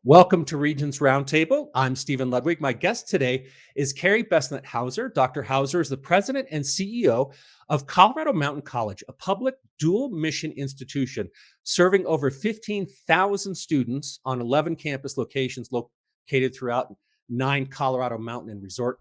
Welcome to Regents Roundtable. I'm Stephen Ludwig. My guest today is Carrie Besnette Hauser. Dr. Hauser is the president and CEO of Colorado Mountain College, a public dual mission institution serving over 15,000 students on 11 campus locations located throughout 9 Colorado mountain and resort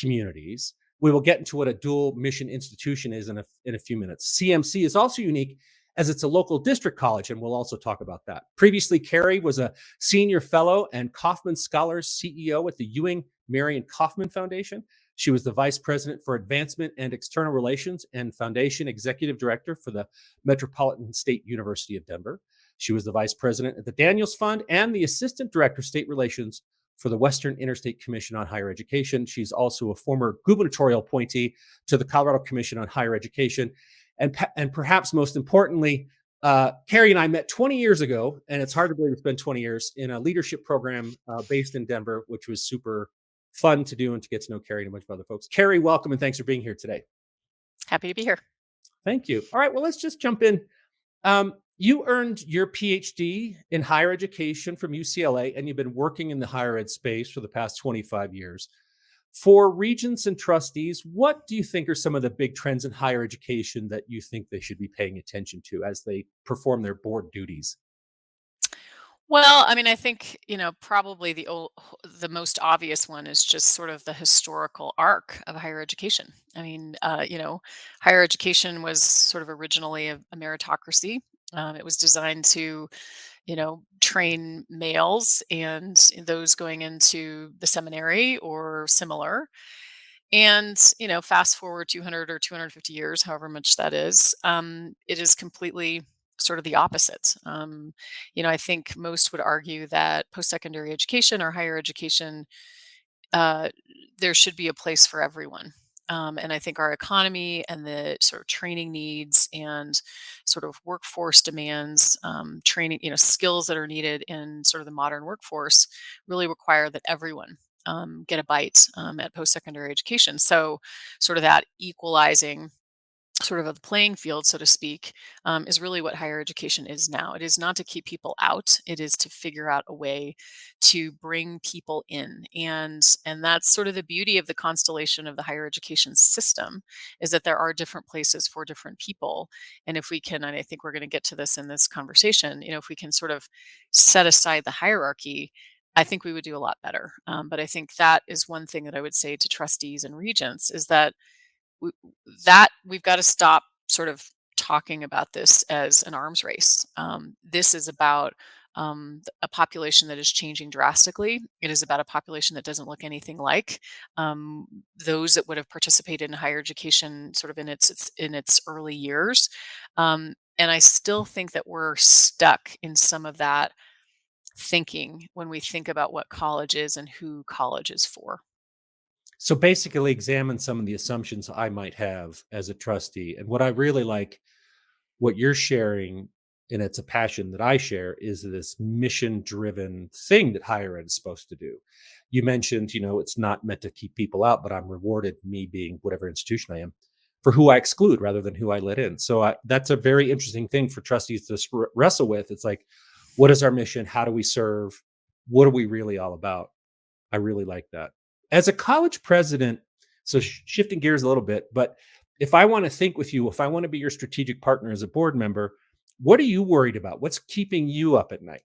communities. We will get into what a dual mission institution is in a few minutes. CMC is also unique as it's a local district college, and we'll also talk about that. Previously, Carrie was a senior fellow and Kaufman Scholars CEO at the Ewing Marion Kauffman Foundation. She was the vice president for advancement and external relations and foundation executive director for the Metropolitan State University of Denver. She was the vice president at the Daniels Fund and the assistant director of state relations for the Western Interstate Commission on Higher Education. She's also a former gubernatorial appointee to the Colorado Commission on Higher Education. And perhaps most importantly, Carrie and I met 20 years ago, and it's hard to believe it's been 20 years, in a leadership program based in Denver, which was super fun to do and to get to know Carrie and a bunch of other folks. Carrie, welcome, and thanks for being here today. Happy to be here. Thank you. All right, well, let's just jump in. You earned your PhD in higher education from UCLA, and you've been working in the higher ed space for the past 25 years. For regents and trustees, what do you think are some of the big trends in higher education that you think they should be paying attention to as they perform their board duties? Well, I think, probably the most obvious one is just sort of the historical arc of higher education. Higher education was sort of originally a meritocracy. It was designed to, train males and those going into the seminary or similar. And, fast forward 200 or 250 years, however much that is, it is completely sort of the opposite. I think most would argue that post-secondary education or higher education, uh, there should be a place for everyone. And I think our economy and the sort of training needs and sort of workforce demands, training, skills that are needed in sort of the modern workforce really require that everyone get a bite at post-secondary education. So sort of that equalizing sort of the playing field, so to speak, is really what higher education is now. It is not to keep people out. It is to figure out a way to bring people in, and that's sort of the beauty of the constellation of the higher education system, is that there are different places for different people. And if we can, and I think we're going to get to this in this conversation, if we can sort of set aside the hierarchy, I think we would do a lot better. But I think that is one thing that I would say to trustees and regents is that we, we've got to stop sort of talking about this as an arms race. This is about a population that is changing drastically. It is about a population that doesn't look anything like those that would have participated in higher education sort of in its early years. And I still think that we're stuck in some of that thinking when we think about what college is and who college is for. So basically, examine some of the assumptions I might have as a trustee. And what I really like, what you're sharing, and it's a passion that I share, is this mission driven thing that higher ed is supposed to do. You mentioned, it's not meant to keep people out, but I'm rewarded, me being whatever institution I am, for who I exclude rather than who I let in. So that's a very interesting thing for trustees to wrestle with. It's like, what is our mission? How do we serve? What are we really all about? I really like that. As a college president, so shifting gears a little bit, but if I want to think with you, if I want to be your strategic partner as a board member, what are you worried about? What's keeping you up at night?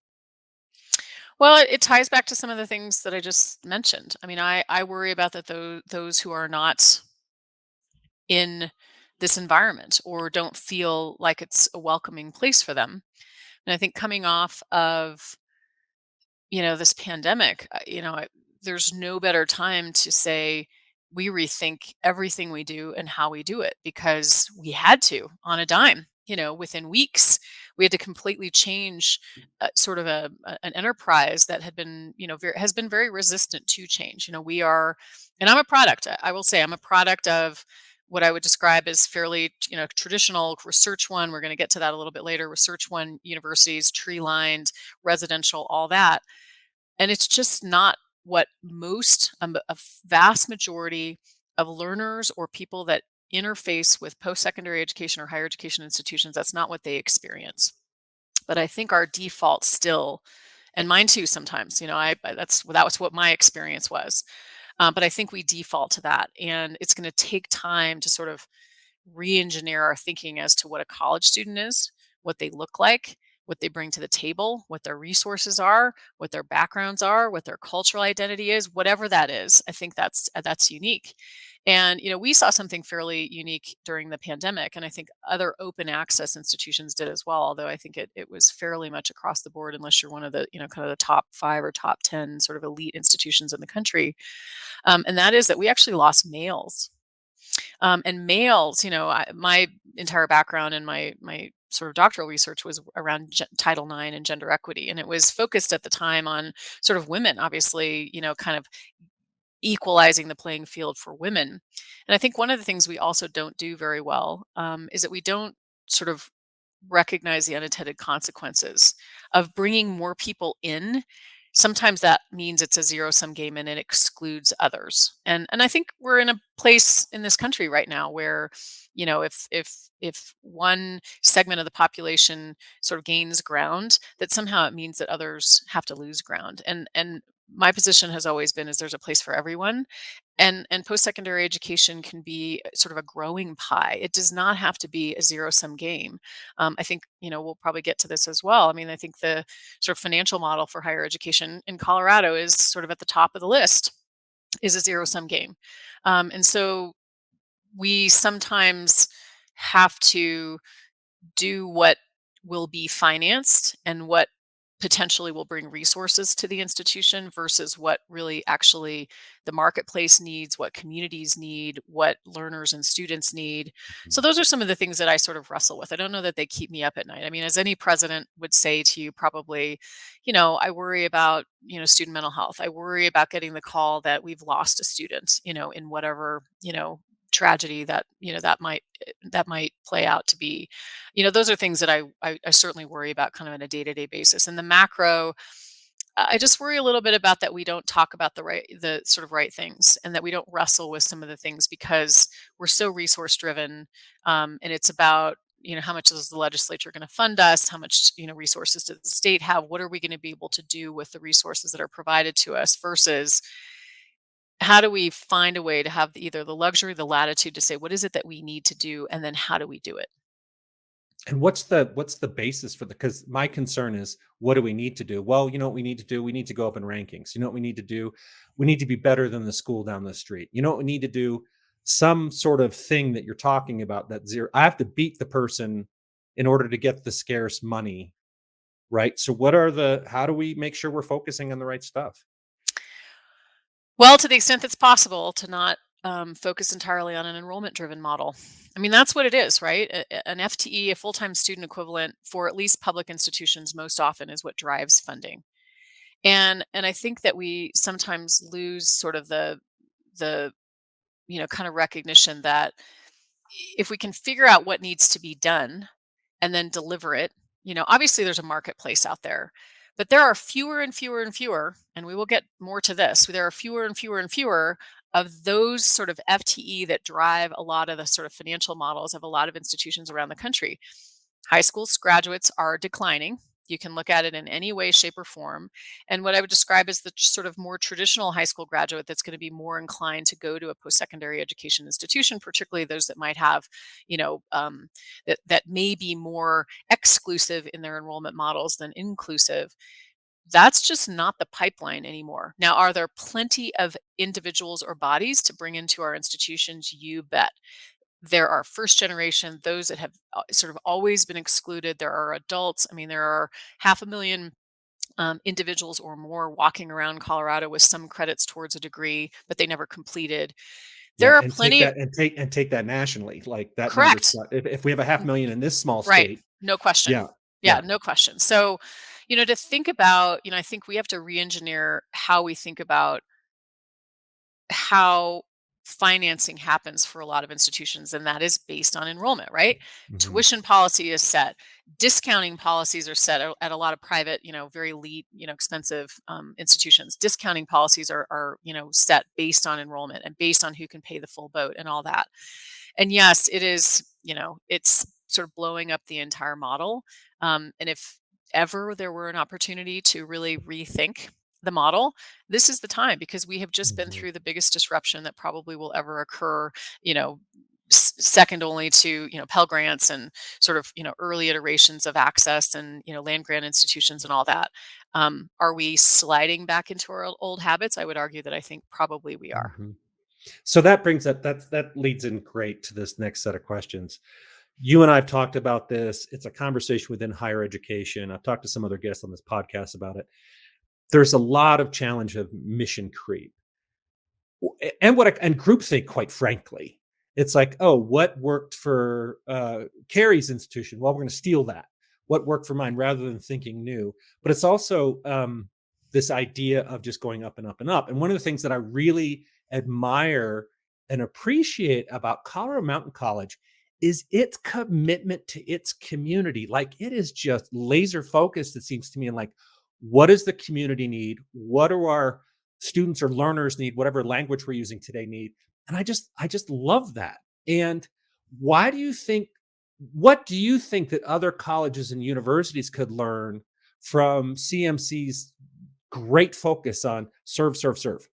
Well, it ties back to some of the things that I just mentioned. I worry about that those who are not in this environment or don't feel like it's a welcoming place for them. And I think coming off of, this pandemic, there's no better time to say we rethink everything we do and how we do it, because we had to on a dime. Within weeks, we had to completely change sort of an enterprise that had been, has been very resistant to change. We are, and I'm a product. I will say I'm a product of what I would describe as fairly, traditional research one. We're going to get to that a little bit later. Research one universities, tree lined, residential, all that. And it's just not what most, a vast majority of learners or people that interface with post-secondary education or higher education institutions, that's not what they experience. But I think our default still and mine too sometimes. That was what my experience was. But I think we default to that, and it's going to take time to sort of re-engineer our thinking as to what a college student is, what they look like, what they bring to the table, what their resources are, what their backgrounds are, what their cultural identity is, whatever that is. I think that's unique. And we saw something fairly unique during the pandemic, and I think other open access institutions did as well. Although I think it was fairly much across the board, unless you're one of the kind of the top 5 or top 10 sort of elite institutions in the country. And that is that we actually lost males. And males, my entire background and my sort of doctoral research was around Title IX and gender equity, and it was focused at the time on sort of women, obviously, kind of equalizing the playing field for women. And I think one of the things we also don't do very well is that we don't sort of recognize the unintended consequences of bringing more people in. Sometimes that means it's a zero sum game and it excludes others. And I think we're in a place in this country right now where, if one segment of the population sort of gains ground, that somehow it means that others have to lose ground. And my position has always been is there's a place for everyone, and post-secondary education can be sort of a growing pie. It does not have to be a zero-sum game. I think, we'll probably get to this as well. I mean, I think the sort of financial model for higher education in Colorado is sort of at the top of the list, is a zero-sum game. And so we sometimes have to do what will be financed and what potentially will bring resources to the institution versus what really actually the marketplace needs, what communities need, what learners and students need. So those are some of the things that I sort of wrestle with. I don't know that they keep me up at night. I mean, as any president would say to you, probably, I worry about, student mental health. I worry about getting the call that we've lost a student, in whatever, tragedy that that might play out to be. Those are things that I certainly worry about kind of on a day-to-day basis. And the macro, I just worry a little bit about that we don't talk about the sort of right things, and that we don't wrestle with some of the things because we're so resource driven. And it's about, how much is the legislature going to fund us? How much, resources does the state have? What are we going to be able to do with the resources that are provided to us versus how do we find a way to have either the luxury, the latitude to say, what is it that we need to do? And then how do we do it? And what's the basis for the, because my concern is, what do we need to do? Well, you know what we need to do? We need to go up in rankings. You know what we need to do? We need to be better than the school down the street. You know what we need to do? Some sort of thing that you're talking about, that zero. I have to beat the person in order to get the scarce money, right? So how do we make sure we're focusing on the right stuff? Well, to the extent that's possible, to not focus entirely on an enrollment driven model. I mean, that's what it is, right? An FTE, a full time student equivalent for at least public institutions, most often is what drives funding. And I think that we sometimes lose sort of the kind of recognition that if we can figure out what needs to be done and then deliver it, obviously there's a marketplace out there, but there are fewer and fewer and fewer, and we will get more to this. There are fewer and fewer and fewer of those sort of FTE that drive a lot of the sort of financial models of a lot of institutions around the country. High school graduates are declining. You can look at it in any way, shape, or form. And what I would describe as the sort of more traditional high school graduate that's going to be more inclined to go to a post-secondary education institution, particularly those that might have, that may be more exclusive in their enrollment models than inclusive. That's just not the pipeline anymore. Now, are there plenty of individuals or bodies to bring into our institutions? You bet. There are first generation, those that have sort of always been excluded. There are adults. I mean, there are 500,000 individuals or more walking around Colorado with some credits towards a degree, but they never completed. Yeah, There are and take plenty. that and take that nationally. Like, that number's Correct. not, if we have a half million in this small Right. state, No question. yeah, Yeah, yeah. no question. So, to think about, I think we have to re-engineer how we think about how financing happens for a lot of institutions, and that is based on enrollment, right? Mhm. Tuition policy is set, discounting policies are set at a lot of private, very elite, expensive institutions. Discounting policies are set based on enrollment and based on who can pay the full boat and all that. And yes, it is, it's sort of blowing up the entire model. And if ever there were an opportunity to really rethink the model, this is the time because we have just been Mhm. through the biggest disruption that probably will ever occur, you know, second only to, Pell Grants and sort of, early iterations of access and, land grant institutions and all that. Are we sliding back into our old habits? I would argue that I think probably we are. Mhm. So that brings up that leads in great to this next set of questions. You and I have talked about this. It's a conversation within higher education. I've talked to some other guests on this podcast about it. There's a lot of challenge of mission creep and groupthink, quite frankly. It's like, oh, what worked for Carrie's institution? Well, we're going to steal that. What worked for mine, rather than thinking new. But it's also this idea of just going up and up and up. And one of the things that I really admire and appreciate about Colorado Mountain College is its commitment to its community. Like, it is just laser focused, it seems to me, and like, what does the community need? What do our students or learners need, whatever language we're using today need? And I just love that. And why do you think what do you think that other colleges and universities could learn from CMC's great focus on serve, serve, serve?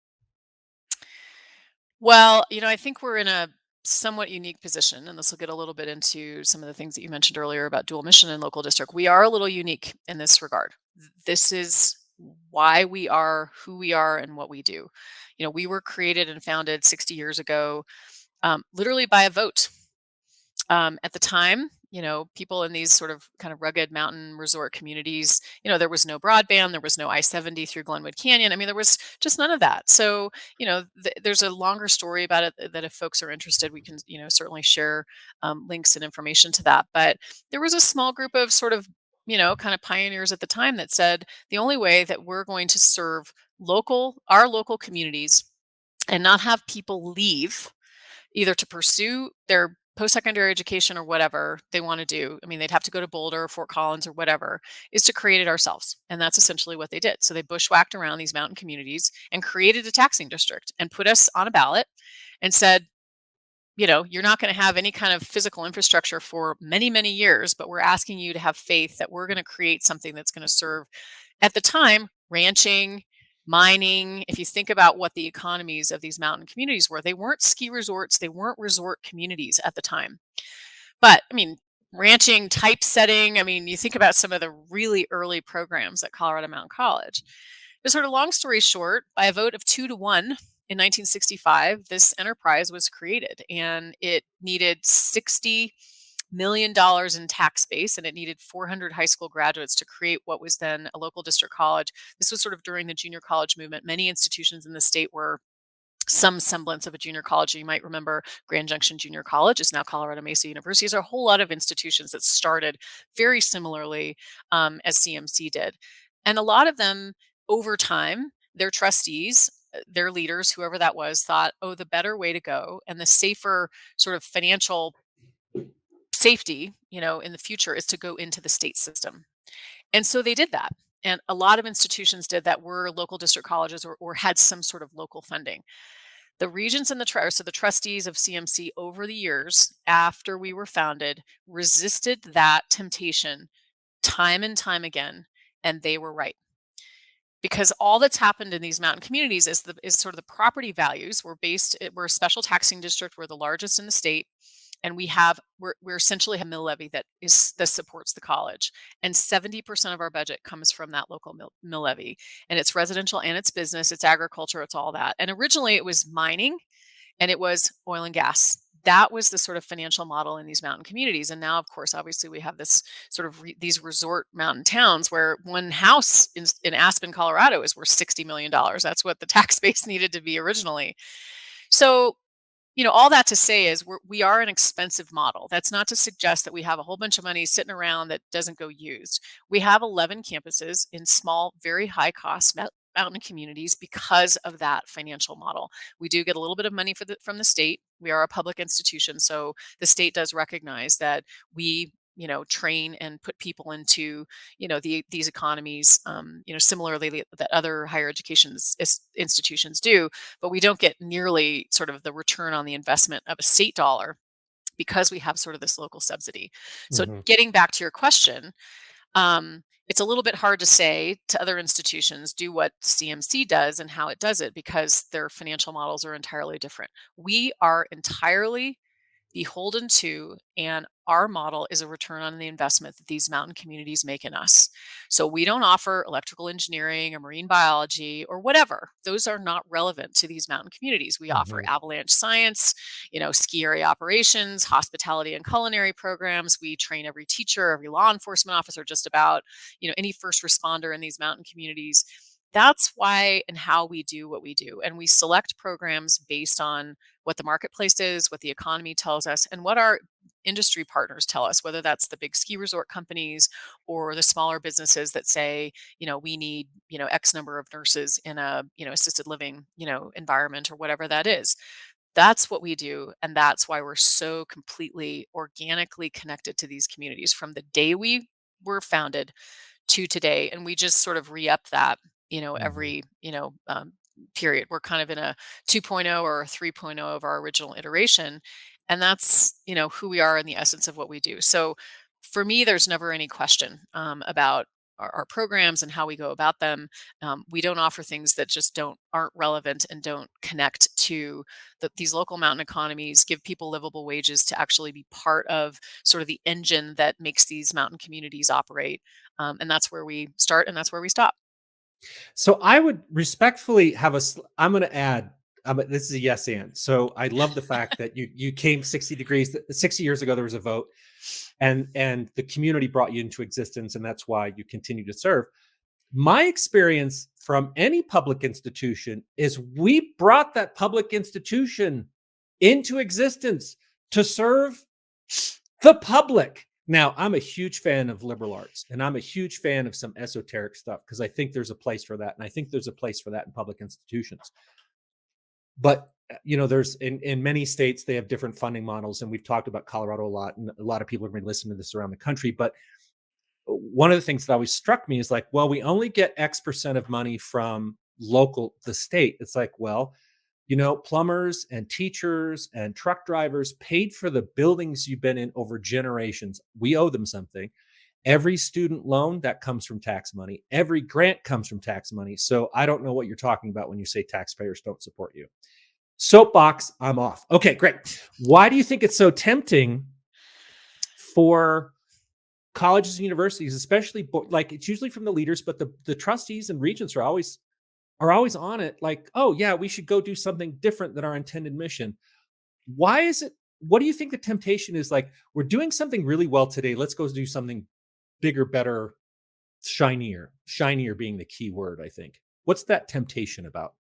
Well, I think we're in a somewhat unique position, and this will get a little bit into some of the things that you mentioned earlier about dual mission and local district. We are a little unique in this regard. This is why we are who we are and what we do. We were created and founded 60 years ago, literally by a vote. At the time, people in these sort of kind of rugged mountain resort communities, there was no broadband, there was no I-70 through Glenwood Canyon. I mean, there was just none of that. So, there's a longer story about it that if folks are interested, we can, certainly share links and information to that. But there was a small group of sort of, kind of pioneers at the time that said the only way that we're going to serve our local communities and not have people leave either to pursue their post-secondary education or whatever they want to do. I mean, they'd have to go to Boulder or Fort Collins or whatever, is to create it ourselves. And that's essentially what they did. So they bushwhacked around these mountain communities and created a taxing district and put us on a ballot and said, you're not going to have any kind of physical infrastructure for many, many years, but we're asking you to have faith that we're going to create something that's going to serve, at the time, ranching, mining. If you think about what the economies of these mountain communities were, they weren't ski resorts, they weren't resort communities at the time. But I mean, ranching, typesetting, I mean, you think about some of the really early programs at Colorado Mountain College. But sort of long story short, by a vote of 2-1 in 1965, this enterprise was created and it needed $60 million in tax base, and it needed 400 high school graduates to create what was then a local district college. This was sort of during the junior college movement. Many institutions in the state were some semblance of a junior college. You might remember Grand Junction Junior College is now Colorado Mesa University. There's a whole lot of institutions that started very similarly as CMC did. And a lot of them, over time, their trustees, their leaders, whoever that was, thought, oh, the better way to go and the safer sort of financial safety, in the future is to go into the state system. And so they did that. And a lot of institutions did that were local district colleges or had some sort of local funding. The regents and so the trustees of CMC over the years after we were founded resisted that temptation time and time again, and they were right. Because all that's happened in these mountain communities is sort of the property values. We're a special taxing district. We're the largest in the state, and we're essentially a mill levy that supports the college, and 70% of our budget comes from that local mill levy, and it's residential and it's business, it's agriculture, it's all that. And originally it was mining and it was oil and gas. That was the sort of financial model in these mountain communities. And now, of course, obviously, we have this sort of these resort mountain towns where one house in Aspen, Colorado, is worth $60 million. That's what the tax base needed to be originally. So, all that to say is we are an expensive model. That's not to suggest that we have a whole bunch of money sitting around that doesn't go used. We have 11 campuses in small, very high cost mountain communities because of that financial model. We do get a little bit of money from the state. We are a public institution, so the state does recognize that we train and put people into these economies, similarly that other higher education institutions do, but we don't get nearly sort of the return on the investment of a state dollar because we have sort of this local subsidy. So Mhm. getting back to your question, It's a little bit hard to say to other institutions, do what CMC does and how it does it, because their financial models are entirely different. We are entirely beholden to, and our model is a return on the investment that these mountain communities make in us. So we don't offer electrical engineering or marine biology or whatever. Those are not relevant to these mountain communities. We offer Mhm. avalanche science, ski area operations, hospitality and culinary programs. We train every teacher, every law enforcement officer, just about, any first responder in these mountain communities. That's why and how we do what we do. And we select programs based on what the marketplace is, what the economy tells us, and what our industry partners tell us, whether that's the big ski resort companies or the smaller businesses that say, we need, X number of nurses in a, assisted living, environment or whatever that is. That's what we do. And that's why we're so completely organically connected to these communities from the day we were founded to today. And we just sort of re-up that, Mhm. every, period. We're kind of in a 2.0 or a 3.0 of our original iteration. And that's, who we are and the essence of what we do. So for me, there's never any question about our programs and how we go about them. We don't offer things that just aren't relevant and don't connect to these local mountain economies, give people livable wages to actually be part of sort of the engine that makes these mountain communities operate. And that's where we start and that's where we stop. So I would respectfully have I'm going to add. This is a yes and. So I love the fact that you came 60 degrees. 60 years ago there was a vote, and the community brought you into existence, and that's why you continue to serve. My experience from any public institution is we brought that public institution into existence to serve the public. Now, I'm a huge fan of liberal arts and I'm a huge fan of some esoteric stuff because I think there's a place for that. And I think there's a place for that in public institutions. But there's in many states they have different funding models, and we've talked about Colorado a lot, and a lot of people have been listening to this around the country. But one of the things that always struck me is like, well, we only get X% of money from the state. It's like, well, plumbers and teachers and truck drivers paid for the buildings you've been in over generations. We owe them something. Every student loan that comes from tax money, every grant comes from tax money. So I don't know what you're talking about when you say taxpayers don't support you. Soapbox, I'm off. Okay, great. Why do you think it's so tempting for colleges and universities, especially like it's usually from the leaders, but the trustees and regents are always on it, like, oh yeah, we should go do something different than our intended mission. Why is it? What do you think the temptation is? Like, we're doing something really well today. Let's go do something bigger, better, shinier. Shinier being the key word, I think. What's that temptation about?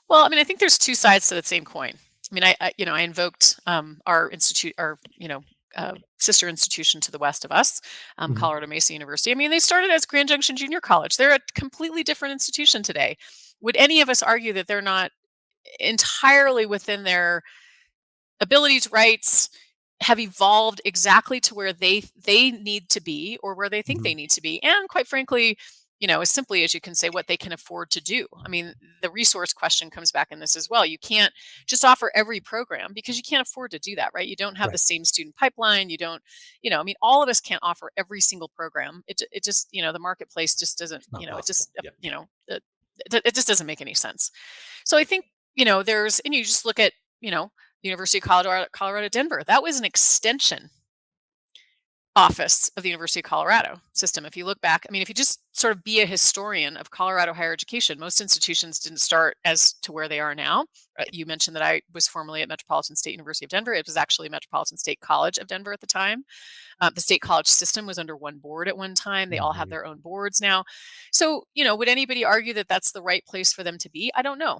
Well, I mean, I think there's two sides to the same coin. I mean, I invoked our institute, our sister institution to the west of us, Mhm. Colorado Mesa University. I mean, they started as Grand Junction Junior College. They're a completely different institution today. Would any of us argue that they're not entirely within their abilities, rights, have evolved exactly to where they need to be or where they think they Mhm. need to be, and quite frankly, as simply as you can say, what they can afford to do. I mean, the resource question comes back in this as well. You can't just offer every program because you can't afford to do that, right? You don't have the Right. same student pipeline. You don't, I mean, all of us can't offer every single program. It just, the marketplace just doesn't, It's not it possible. just, Yeah. it just doesn't make any sense. So I think, and you just look at, University of Colorado, Denver. That was an extension office of the University of Colorado system. If you look back, I mean, if you just sort of be a historian of Colorado higher education, most institutions didn't start as to where they are now. You mentioned that I was formerly at Metropolitan State University of Denver. It was actually Metropolitan State College of Denver at the time. The state college system was under one board at one time. They all have Mhm. their own boards now. So, would anybody argue that that's the right place for them to be? I don't know.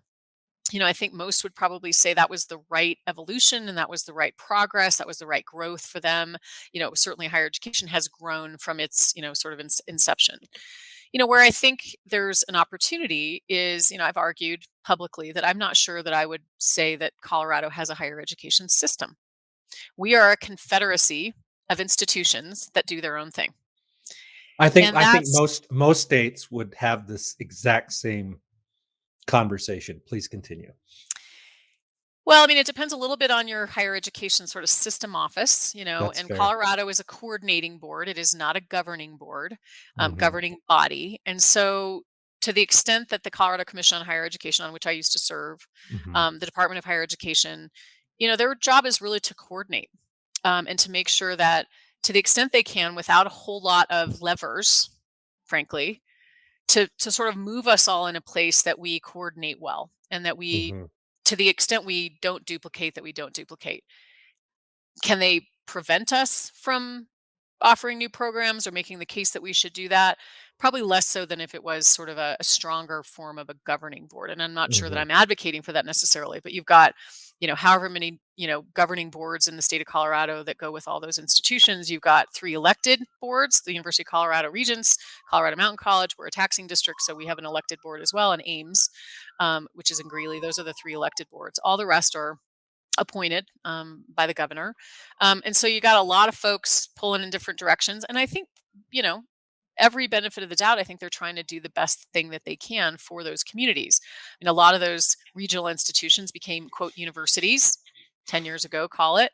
I think most would probably say that was the right evolution and that was the right progress. That was the right growth for them. Certainly higher education has grown from its, sort of inception. Where I think there's an opportunity is, I've argued publicly that I'm not sure that I would say that Colorado has a higher education system. We are a confederacy of institutions that do their own thing. I think And I think that's most states would have this exact same conversation. Please continue. Well, I mean, it depends a little bit on your higher education sort of system office, That's and fair. Colorado is a coordinating board. It is not a governing board, Hmm. governing body. And so, to the extent that the Colorado Commission on Higher Education, on which I used to serve, Hmm. the Department of Higher Education, their job is really to coordinate and to make sure that, to the extent they can, without a whole lot of levers, frankly, to sort of move us all in a place that we coordinate well and that we, Hmm. to the extent we don't duplicate, that we don't duplicate. Can they prevent us from offering new programs or making the case that we should do that? Probably less so than if it was sort of a stronger form of a governing board. And I'm not sure that Hmm. I'm advocating for that necessarily, but you've got, however many, governing boards in the state of Colorado that go with all those institutions. You've got three elected boards, the University of Colorado Regents, Colorado Mountain College. We're a taxing district, so we have an elected board as well, and Ames, which is in Greeley. Those are the three elected boards. All the rest are appointed by the governor. And so you got a lot of folks pulling in different directions. And I think, you know, every benefit of the doubt, I think they're trying to do the best thing that they can for those communities. And a lot of those regional institutions became, quote, universities 10 years ago, call it.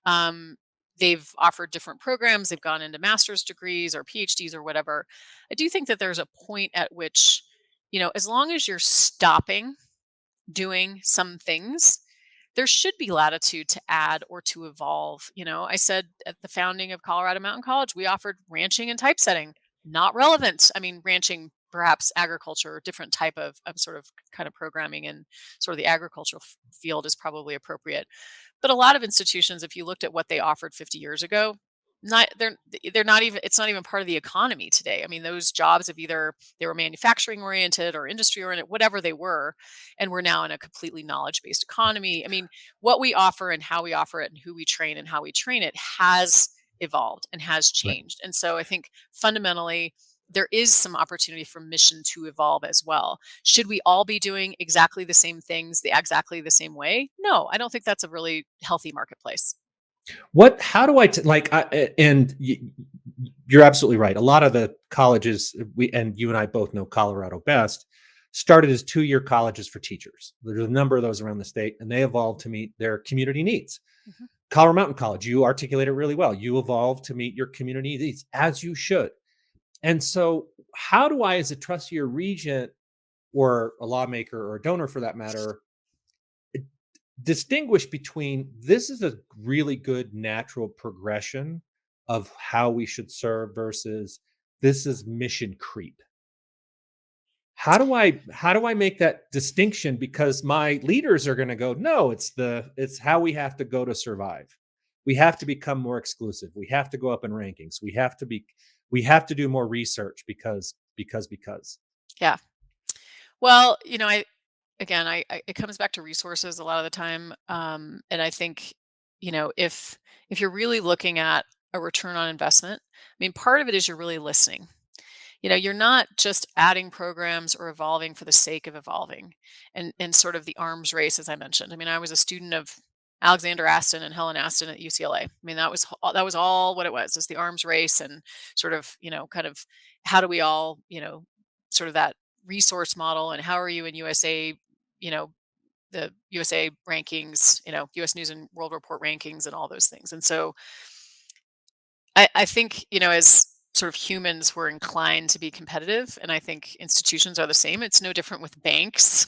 Um, they've offered different programs, they've gone into master's degrees or PhDs or whatever. I do think that there's a point at which, as long as you're stopping doing some things, there should be latitude to add or to evolve. I said at the founding of Colorado Mountain College, we offered ranching and typesetting, not relevant. I mean, ranching, perhaps agriculture, different type of sort of kind of programming and sort of the agricultural field is probably appropriate. But a lot of institutions, if you looked at what they offered 50 years ago, not they're not even, it's not even part of the economy today. I mean, those jobs have either they were manufacturing oriented or industry oriented, whatever they were, and we're now in a completely knowledge based economy. I mean, what we offer and how we offer it and who we train and how we train it has evolved and has Right. changed. And so I think fundamentally there is some opportunity for mission to evolve as well. Should we all be doing exactly the same things exactly the same way? No, I don't think that's a really healthy marketplace. What? How do I like? You're absolutely right. A lot of the colleges we and you and I both know Colorado best started as 2-year colleges for teachers. There's a number of those around the state, and they evolved to meet their community needs. Mhm. Colorado Mountain College, you articulate it really well. You evolved to meet your community needs, as you should. And so, how do I, as a trustee or regent, or a lawmaker, or a donor for that matter, distinguish between this is a really good natural progression of how we should serve versus this is mission creep? How do I make that distinction, because my leaders are going to go, no, it's how we have to go to survive. We have to become more exclusive. We have to go up in rankings. We have to do more research because. Yeah. Well, it comes back to resources a lot of the time, and I think, if you're really looking at a return on investment, I mean, part of it is you're really listening. You're not just adding programs or evolving for the sake of evolving, and sort of the arms race, as I mentioned. I mean, I was a student of Alexander Aston and Helen Aston at UCLA. I mean, that was all what it was, is the arms race, and sort of, kind of how do we all, sort of that resource model, and how are you in USA, you know, the USA rankings, US News and World Report rankings and all those things. And so I think, as sort of humans, we're inclined to be competitive. And I think institutions are the same. It's no different with banks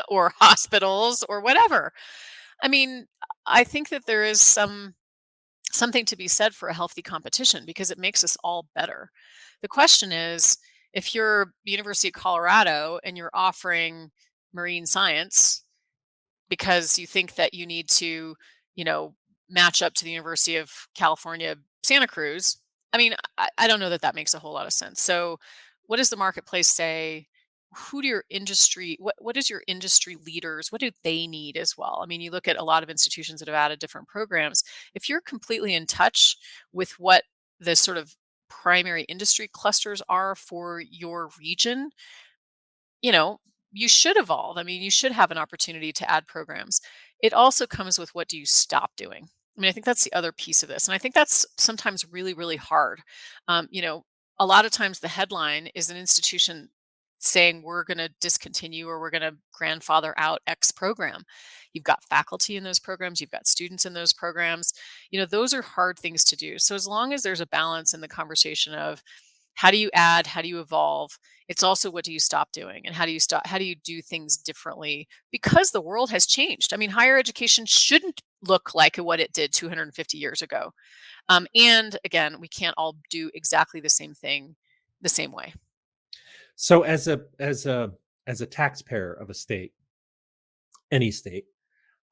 or hospitals or whatever. I mean, I think that there is something to be said for a healthy competition because it makes us all better. The question is, if you're University of Colorado and you're offering marine science because you think that you need to, you know, match up to the University of California, Santa Cruz. I mean, I don't know that that makes a whole lot of sense. So, what does the marketplace say? Who do your industry, what is your industry leaders, what do they need as well? I mean, you look at a lot of institutions that have added different programs. If you're completely in touch with what the sort of primary industry clusters are for your region, you know, you should evolve. I mean, you should have an opportunity to add programs. It also comes with, what do you stop doing? I mean, I think that's the other piece of this. And I think that's sometimes really, really hard. Um, you know, a lot of times the headline is an institution saying we're going to discontinue or we're going to grandfather out X program. You've got faculty in those programs, you've got students in those programs. Those are hard things to do. So as long as there's a balance in the conversation of how do you add, how do you evolve? It's also what do you stop doing and how do you do things differently because the world has changed. I mean, higher education shouldn't look like what it did 250 years ago. And again, we can't all do exactly the same thing the same way. So as a taxpayer of a state, any state,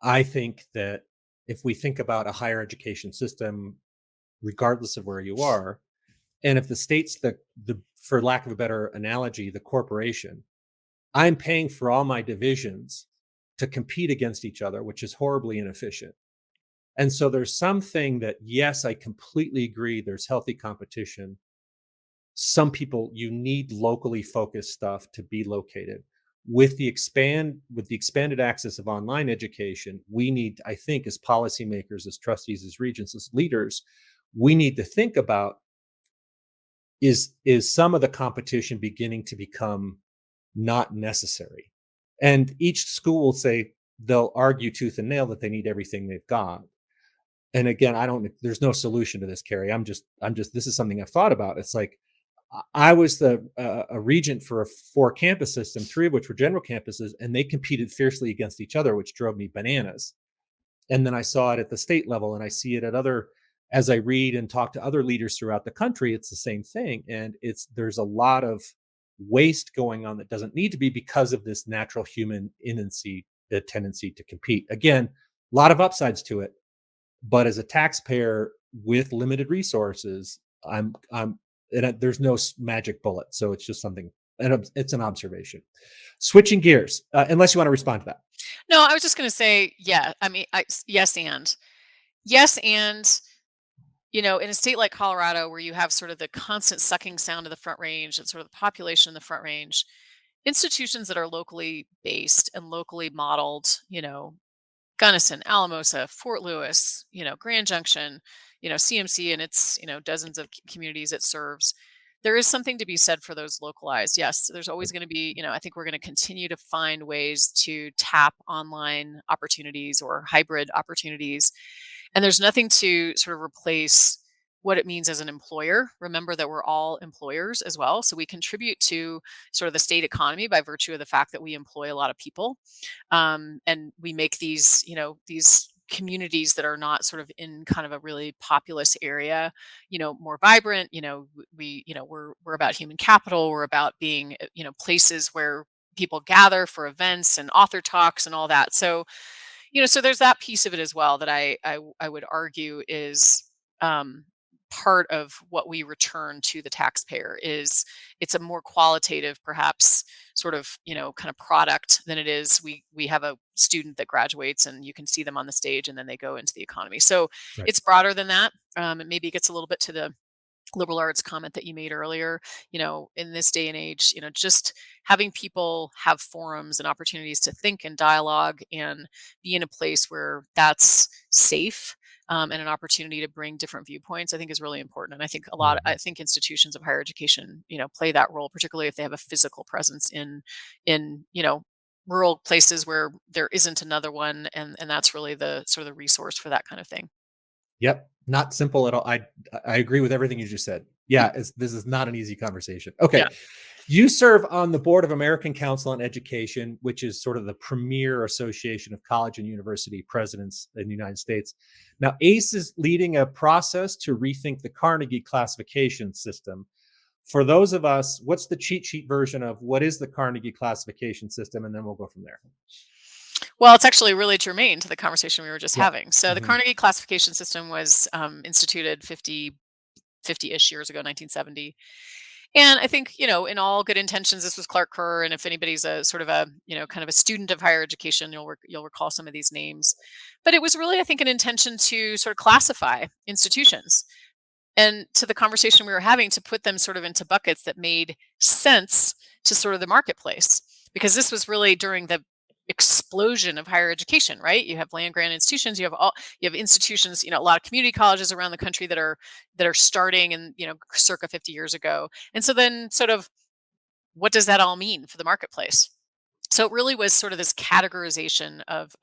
I think that if we think about a higher education system, regardless of where you are, and if the state's the for lack of a better analogy, the corporation, I'm paying for all my divisions to compete against each other, which is horribly inefficient. And so there's something that, yes, I completely agree. There's healthy competition. Some people, you need locally focused stuff to be located. With the expanded access of online education, we need, I think, as policymakers, as trustees, as regents, as leaders, we need to think about is some of the competition beginning to become not necessary? And each school will say they'll argue tooth and nail that they need everything they've got. And again, I don't there's no solution to this, Carrie. I'm just this is something I've thought about. It's like I was a regent for a 4 campus system, 3 of which were general campuses, and they competed fiercely against each other, which drove me bananas. And then I saw it at the state level, and I see it at other as I read and talk to other leaders throughout the country. It's the same thing, and there's a lot of waste going on that doesn't need to be because of this natural human tendency, the tendency to compete. Again, a lot of upsides to it, but as a taxpayer with limited resources, I'm and there's no magic bullet, so it's just something, and it's an observation. Switching gears, unless you want to respond to that. No, I was just going to say, yeah. I mean, yes, and in a state like Colorado, where you have sort of the constant sucking sound of the Front Range and sort of the population in the Front Range, institutions that are locally based and locally modeled, Gunnison, Alamosa, Fort Lewis, Grand Junction, CMC and its, dozens of communities it serves. There is something to be said for those localized. Yes, there's always going to be, I think we're going to continue to find ways to tap online opportunities or hybrid opportunities. And there's nothing to sort of replace what it means as an employer. Remember that we're all employers as well. So we contribute to sort of the state economy by virtue of the fact that we employ a lot of people. And we make these communities that are not sort of in kind of a really populous area, more vibrant. We're about human capital. We're about being, places where people gather for events and author talks and all that. So, so there's that piece of it as well that I would argue is part of what we return to the taxpayer. Is it's a more qualitative, perhaps, sort of kind of product than it is we have a student that graduates and you can see them on the stage and then they go into the economy. So Right. it's broader than that. And maybe it gets a little bit to the liberal arts comment that you made earlier. In this day and age, just having people have forums and opportunities to think and dialogue and be in a place where that's safe, and an opportunity to bring different viewpoints, I think is really important. And I Mhm. think institutions of higher education, play that role, particularly if they have a physical presence in rural places where there isn't another one. And that's really the sort of the resource for that kind of thing. Yep, not simple at all. I agree with everything you just said. Yeah, this is not an easy conversation. Okay, Yeah. you serve on the board of American Council on Education, which is sort of the premier association of college and university presidents in the United States. Now, ACE is leading a process to rethink the Carnegie classification system. For those of us, what's the cheat sheet version of what is the Carnegie classification system? And then we'll go from there. Well, it's actually really germane to the conversation we were just Yeah. having. So the Mhm. Carnegie classification system was instituted 50-ish years ago, 1970. And I think, in all good intentions, this was Clark Kerr. And if anybody's a sort of a, kind of a student of higher education, you'll recall some of these names. But it was really, I think, an intention to sort of classify institutions. And to the conversation we were having, to put them sort of into buckets that made sense to sort of the marketplace. Because this was really during the explosion of higher education, right? You have land grant institutions, you have institutions, a lot of community colleges around the country that are starting and circa 50 years ago. And so then sort of what does that all mean for the marketplace? So it really was sort of this categorization of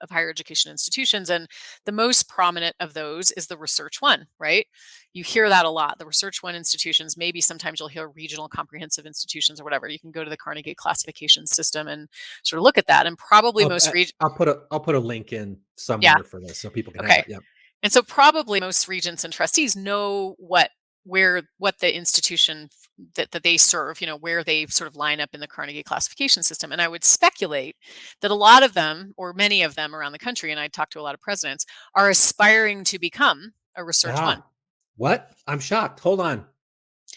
higher education institutions. And the most prominent of those is the research one, right? You hear that a lot. The research one institutions, maybe sometimes you'll hear regional comprehensive institutions or whatever. You can go to the Carnegie classification system and sort of look at that. And probably I'll, most I'll put a link in yeah, somewhere for this so people can have okay. it. Yep. And so probably most regents and trustees know what the institution that they serve, where they sort of line up in the Carnegie classification system. And I would speculate that a lot of them, or many of them around the country, and I talked to a lot of presidents, are aspiring to become a research one. Ah, what? I'm shocked. Hold on. I'm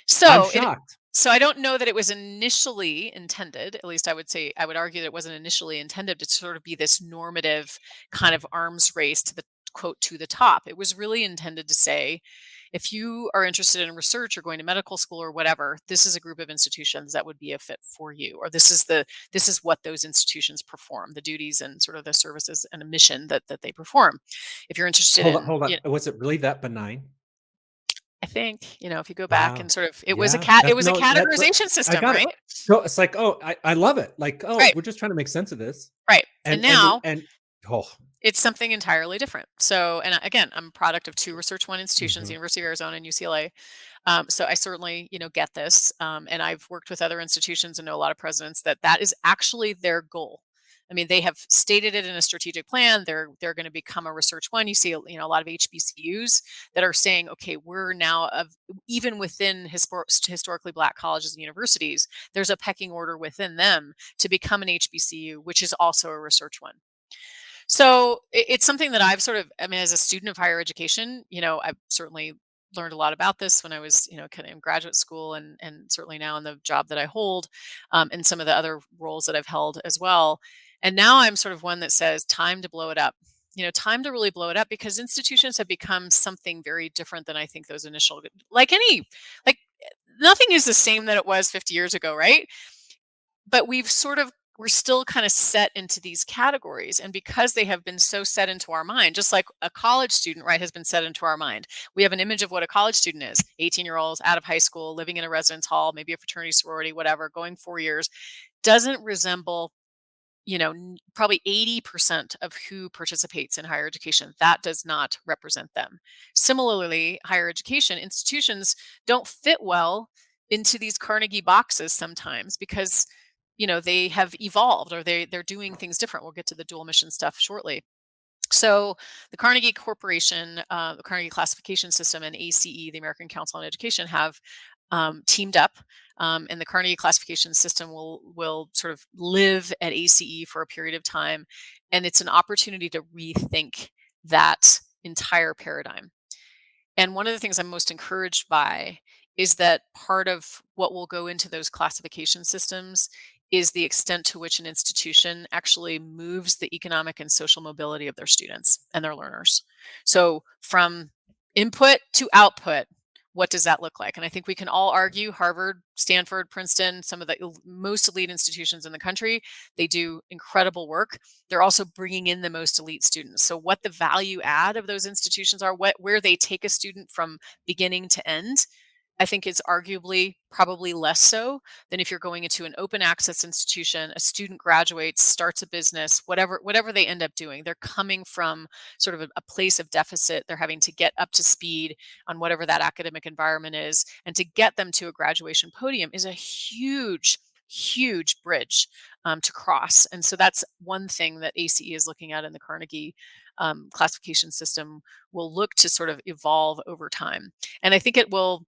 So it shocked. so I don't know that it was initially intended, at least I would argue that it wasn't initially intended to sort of be this normative kind of arms race to the quote to the top. It was really intended to say, if you are interested in research or going to medical school or whatever, this is a group of institutions that would be a fit for you. Or this is what those institutions perform, the duties and sort of the services and a mission that they perform. If you're interested Hold on. in, Hold on. Was it really that benign? I think, if you go back and Wow. sort of Yeah. it That's was a no, that's what categorization I system, got it. right? So it's like, oh, I love it. Like, oh, Right, we're just trying to make sense of this. right. And now And oh, it's something entirely different. So, and again, I'm a product of two research one institutions, mhm. University of Arizona and UCLA. So I certainly, get this. And I've worked with other institutions and know a lot of presidents that is actually their goal. I mean, they have stated it in a strategic plan. They're going to become a research one. You see, a lot of HBCUs that are saying, okay, we're now even within historically Black colleges and universities, there's a pecking order within them to become an HBCU, which is also a research one. So it's something that I've sort of, I mean, as a student of higher education, I've certainly learned a lot about this when I was, kind of in graduate school and certainly now in the job that I hold, and some of the other roles that I've held as well. And now I'm sort of one that says time to blow it up. Time to really blow it up because institutions have become something very different than I think those initial, like nothing is the same that it was 50 years ago, right? But we're still kind of set into these categories. And because they have been so set into our mind, just like a college student, right, has been set into our mind. We have an image of what a college student is: 18-year-olds out of high school, living in a residence hall, maybe a fraternity, sorority, whatever, going 4 years, doesn't resemble, probably 80% of who participates in higher education. That does not represent them. Similarly, higher education institutions don't fit well into these Carnegie boxes sometimes because they have evolved or they're doing things different. We'll get to the dual mission stuff shortly. So the Carnegie Corporation, the Carnegie Classification System, and ACE, the American Council on Education, have teamed up, and the Carnegie Classification System will sort of live at ACE for a period of time, and it's an opportunity to rethink that entire paradigm. And one of the things I'm most encouraged by is that part of what will go into those classification systems is the extent to which an institution actually moves the economic and social mobility of their students and their learners. So, from input to output, what does that look like? And I think we can all argue Harvard, Stanford, Princeton, some of the most elite institutions in the country, they do incredible work. They're also bringing in the most elite students. So what the value add of those institutions are, where they take a student from beginning to end, I think is arguably probably less so than if you're going into an open access institution, a student graduates, starts a business, whatever they end up doing. They're coming from sort of a place of deficit. They're having to get up to speed on whatever that academic environment is. And to get them to a graduation podium is a huge bridge to cross. And so that's one thing that ACE is looking at in the Carnegie classification system, will look to sort of evolve over time. And I think it will.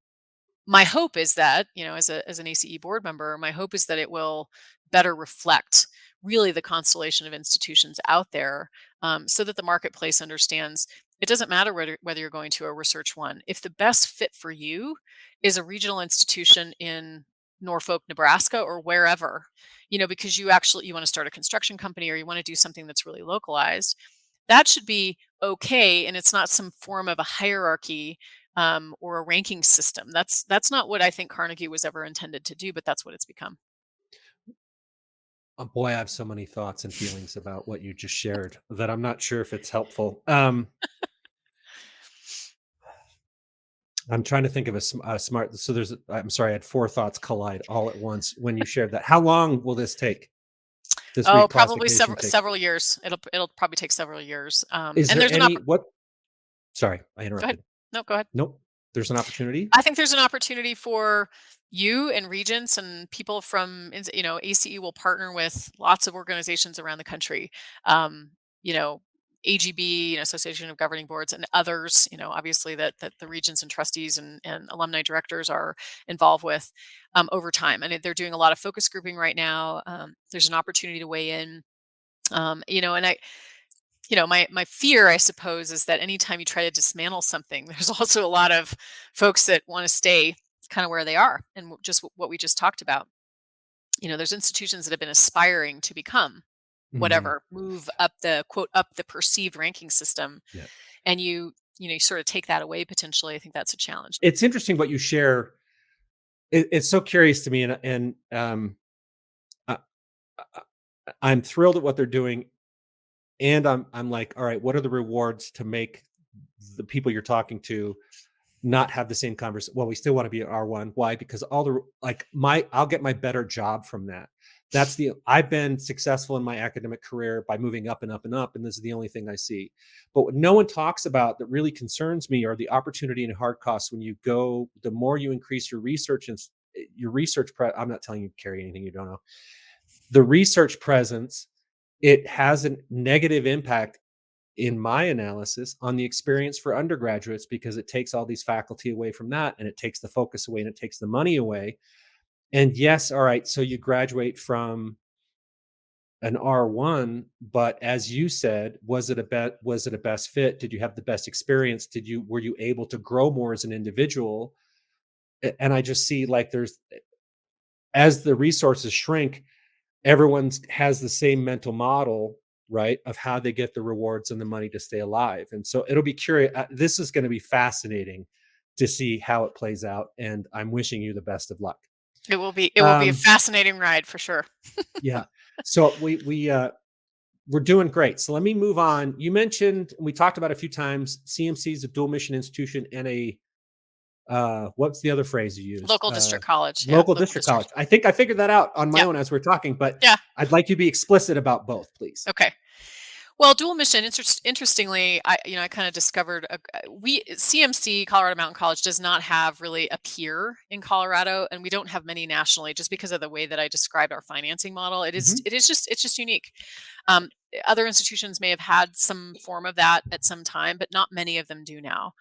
My hope is that, as an ACE board member, my hope is that it will better reflect really the constellation of institutions out there, so that the marketplace understands it doesn't matter whether you're going to a research one. If the best fit for you is a regional institution in Norfolk, Nebraska, or wherever, because you want to start a construction company or you want to do something that's really localized, that should be okay. And it's not some form of a hierarchy, or a ranking system. That's not what I think Carnegie was ever intended to do, but that's what it's become. Oh, boy, I have so many thoughts and feelings about what you just shared that I'm not sure if it's helpful. I'm trying to think of a smart. So I'm sorry, I had four thoughts collide all at once when you shared that. How long will this take? This Oh, probably reclassification several take? several years. It'll probably take several years. Is And there there's an any oppor what? Sorry, I Go ahead. interrupted. No, go ahead. Nope. There's an opportunity. I think there's an opportunity for you and regents and people from, ACE will partner with lots of organizations around the country. Um, you know, AGB, Association of Governing Boards, and others, obviously that the regents and trustees and alumni directors are involved with over time. And they're doing a lot of focus grouping right now. There's an opportunity to weigh in. And my fear, I suppose, is that anytime you try to dismantle something, there's also a lot of folks that want to stay kind of where they are, and just what we just talked about. There's institutions that have been aspiring to become Mhm. move up the quote up the perceived ranking system, Yeah. and you sort of take that away potentially. I think that's a challenge. It's interesting what you share. It's so curious to me, I, I'm thrilled at what they're doing, and I'm like, all right, what are the rewards to make the people you're talking to not have the same conversation? Well, we still want to be at R1. Why? Because all the like my I'll get my better job from that. I've been successful in my academic career by moving up and up and up, and this is the only thing I see. But what no one talks about that really concerns me are the opportunity and hard costs when you go. The more you increase your research and your research, I'm not telling you to carry anything you don't know. The research presence, it has a negative impact in my analysis on the experience for undergraduates because it takes all these faculty away from that, and it takes the focus away, and it takes the money away. And yes, all right, so you graduate from an R1, but as you said, was it a best fit? Did you have the best experience? Were you able to grow more as an individual? And I just see like there's as the resources shrink, everyone's has the same mental model, right, of how they get the rewards and the money to stay alive. And so it'll be curious. This is going to be fascinating to see how it plays out. And I'm wishing you the best of luck. It will be a Um, fascinating ride for sure. yeah. So we're doing great. So let me move on. You mentioned we talked about a few times. CMC is a dual mission institution and a what's the other phrase you used? Local district college, yeah, Local local district college. district. I think I figured that out on my Yeah, own as we're talking, but yeah. I'd like you to be explicit about both, please. Okay. Well, dual mission. Interestingly, I kind of discovered we CMC Colorado Mountain College does not have really a peer in Colorado, and we don't have many nationally, just because of the way that I described our financing model. It is Mhm. it is just it's just unique. Um, Other institutions may have had some form of that at some time, but not many of them do now.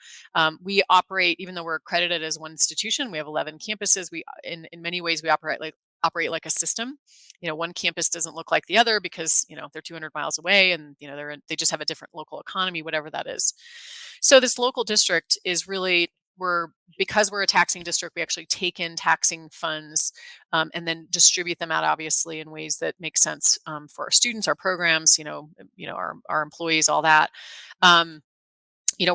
We operate, even though we're accredited as one institution, we have 11 campuses. We in many ways we operate like a system. One campus doesn't look like the other because they're 200 miles away, and they just have a different local economy, whatever that is. So this local district is really, we're because we're a taxing district, we actually take in taxing funds, and then distribute them out, obviously, in ways that make sense, for our students, our programs, our employees, all that. um, we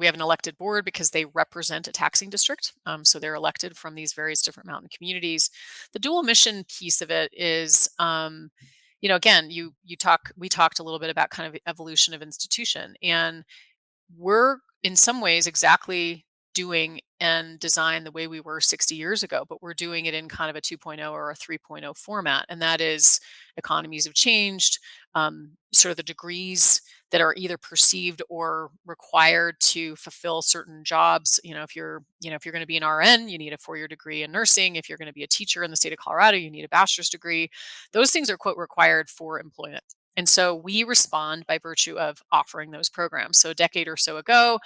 have an elected board because they represent a taxing district. So they're elected from these various different mountain communities. The dual mission piece of it is, again, we talked a little bit about kind of evolution of institution, and we're in some ways exactly doing and design the way we were 60 years ago, but we're doing it in kind of a 2.0 or a 3.0 format. And that is, economies have changed. Sort of the degrees that are either perceived or required to fulfill certain jobs. If you're going to be an RN, you need a 4-year degree in nursing. If you're going to be a teacher in the state of Colorado, you need a bachelor's degree. Those things are, quote, required for employment. And so we respond by virtue of offering those programs. So a decade or so ago,